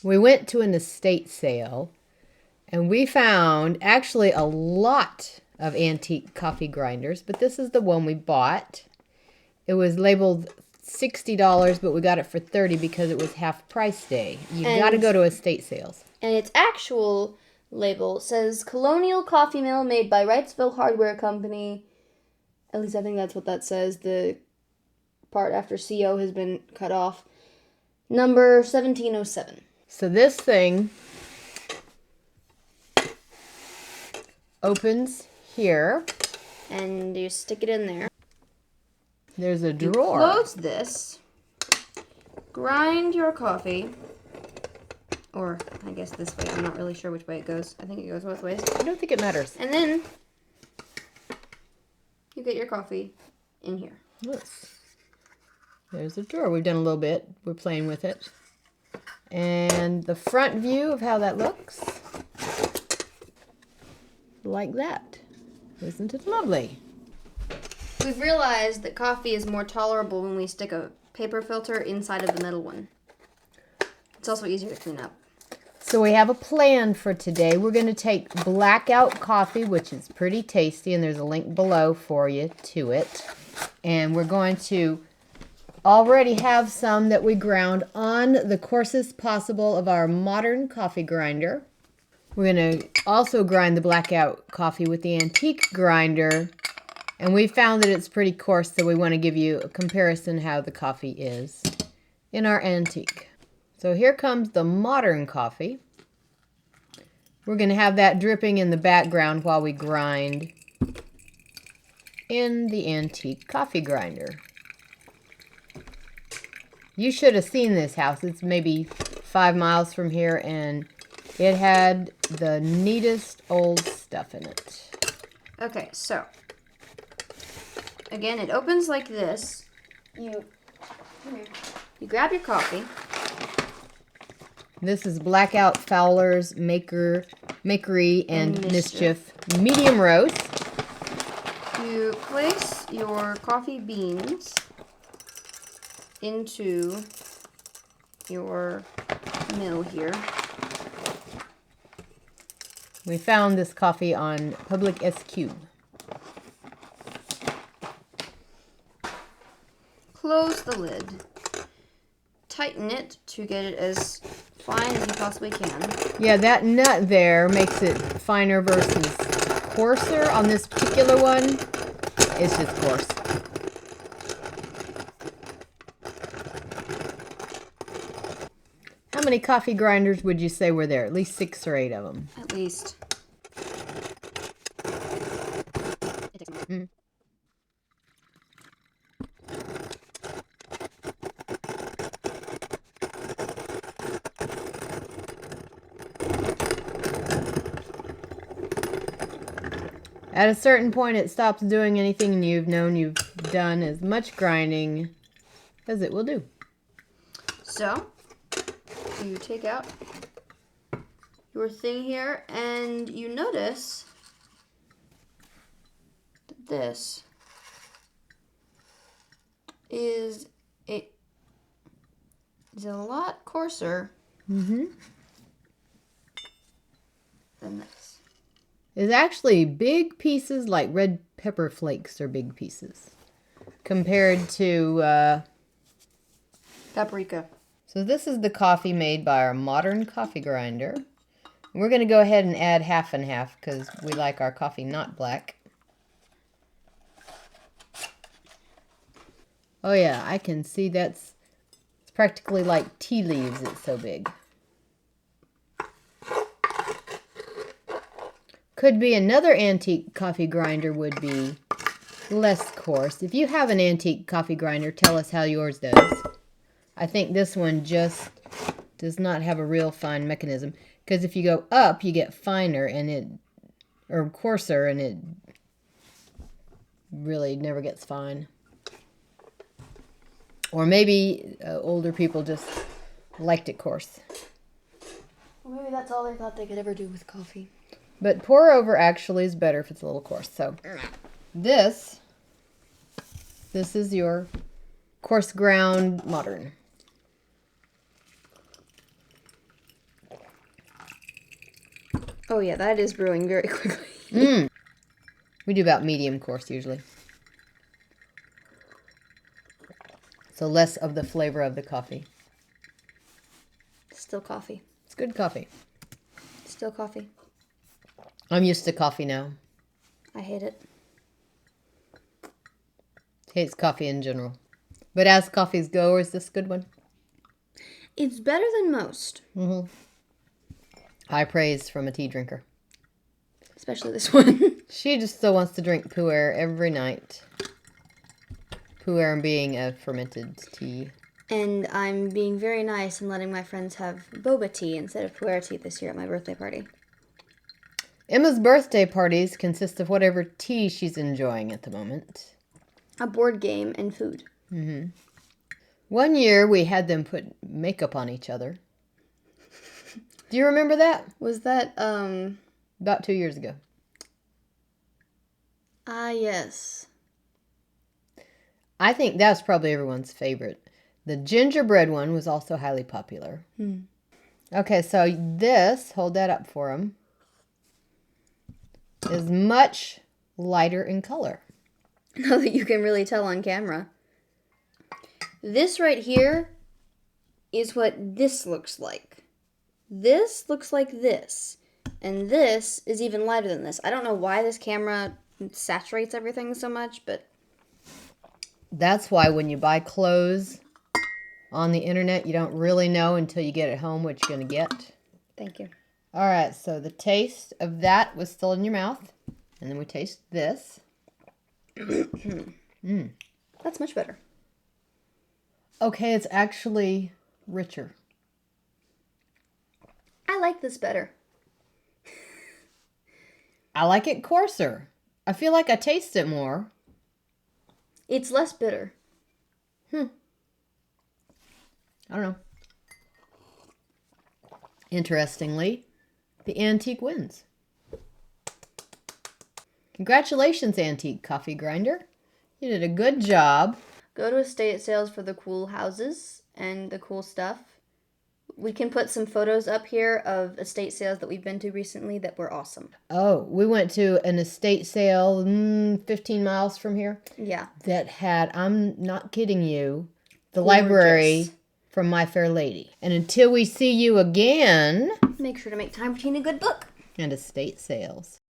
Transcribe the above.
We went to an estate sale and we found actually a lot of antique coffee grinders, but this is the one we bought. It was labeled $60, but we got it for $30 because it was half price day. You got to go to estate sales. And its actual label says Colonial Coffee Mill made by Wrightsville Hardware Company. At least I think that's what that says. The part after CO has been cut off. Number 1707. So this thing opens here. And you stick it in there. There's a drawer. Close this. Grind your coffee. Or, I guess this way. I'm not really sure which way it goes. I think it goes both ways. I don't think it matters. And then you get your coffee in here. Yes. There's a drawer. We've done a little bit. We're playing with it. And the front view of how that looks. Like that. Isn't it lovely? We've realized that coffee is more tolerable when we stick a paper filter inside of the metal one. It's also easier to clean up. So we have a plan for today. We're going to take Blackout coffee, which is pretty tasty, and there's a link below for you to it. And we're going to already have some that we ground on the coarsest possible of our modern coffee grinder. We're going to also grind the Blackout coffee with the antique grinder. And we found that it's pretty coarse, so we want to give you a comparison how the coffee is in our antique. So here comes the modern coffee. We're going to have that dripping in the background while we grind in the antique coffee grinder. You should have seen this house. It's maybe 5 miles from here, and it had the neatest old stuff in it. Okay, so again, it opens like this. You grab your coffee. This is Blackout Fowler's Makery and Mischief medium roast. You place your coffee beans into your mill here. We found this coffee on Public SQ. Close the lid. Tighten it to get it as fine as you possibly can. Yeah, that nut there makes it finer versus coarser. On this particular one, it's just coarse. How many coffee grinders would you say were there? At least 6 or 8 of them. At least. At a certain point, it stops doing anything you've known you've done as much grinding as it will do. So, you take out your thing here, and you notice that this is a lot coarser than this. It's actually big pieces, like red pepper flakes are big pieces compared to Paprika. So this is the coffee made by our modern coffee grinder. We're going to go ahead and add half and half because we like our coffee not black. Oh yeah, I can see it's practically like tea leaves, it's so big. Could be another antique coffee grinder would be less coarse. If you have an antique coffee grinder, tell us how yours does. I think this one just does not have a real fine mechanism. Because if you go up, you get finer or coarser, and it really never gets fine. Or maybe older people just liked it coarse. Well, maybe that's all they thought they could ever do with coffee. But pour over actually is better if it's a little coarse. So this is your coarse ground modern. Oh yeah, that is brewing very quickly. We do about medium course usually. So less of the flavor of the coffee. Still coffee. It's good coffee. Still coffee. I'm used to coffee now. I hate it. Hates coffee in general. But as coffees go, is this a good one? It's better than most. High praise from a tea drinker. Especially this one. She just still wants to drink pu'er every night. Pu'er being a fermented tea. And I'm being very nice and letting my friends have boba tea instead of pu'er tea this year at my birthday party. Emma's birthday parties consist of whatever tea she's enjoying at the moment. A board game and food. One year we had them put makeup on each other. Do you remember that? Was that, About 2 years ago. yes. I think that was probably everyone's favorite. The gingerbread one was also highly popular. Okay, so this, hold that up for them, is much lighter in color. Now that you can really tell on camera. This right here is what this looks like. This looks like this. And this is even lighter than this. I don't know why this camera saturates everything so much, but... That's why when you buy clothes on the internet, you don't really know until you get it home what you're going to get. Thank you. All right, so the taste of that was still in your mouth. And then we taste this. That's much better. Okay, it's actually richer. I like this better. I like it coarser. I feel like I taste it more. It's less bitter. I don't know. Interestingly, the Antique wins. Congratulations, Antique Coffee Grinder. You did a good job. Go to estate sales for the cool houses and the cool stuff. We can put some photos up here of estate sales that we've been to recently that were awesome. Oh, we went to an estate sale 15 miles from here Yeah. that had, I'm not kidding you, the Gorgeous. library from My Fair Lady. And until we see you again, Make sure to make time for reading a good book. and estate sales.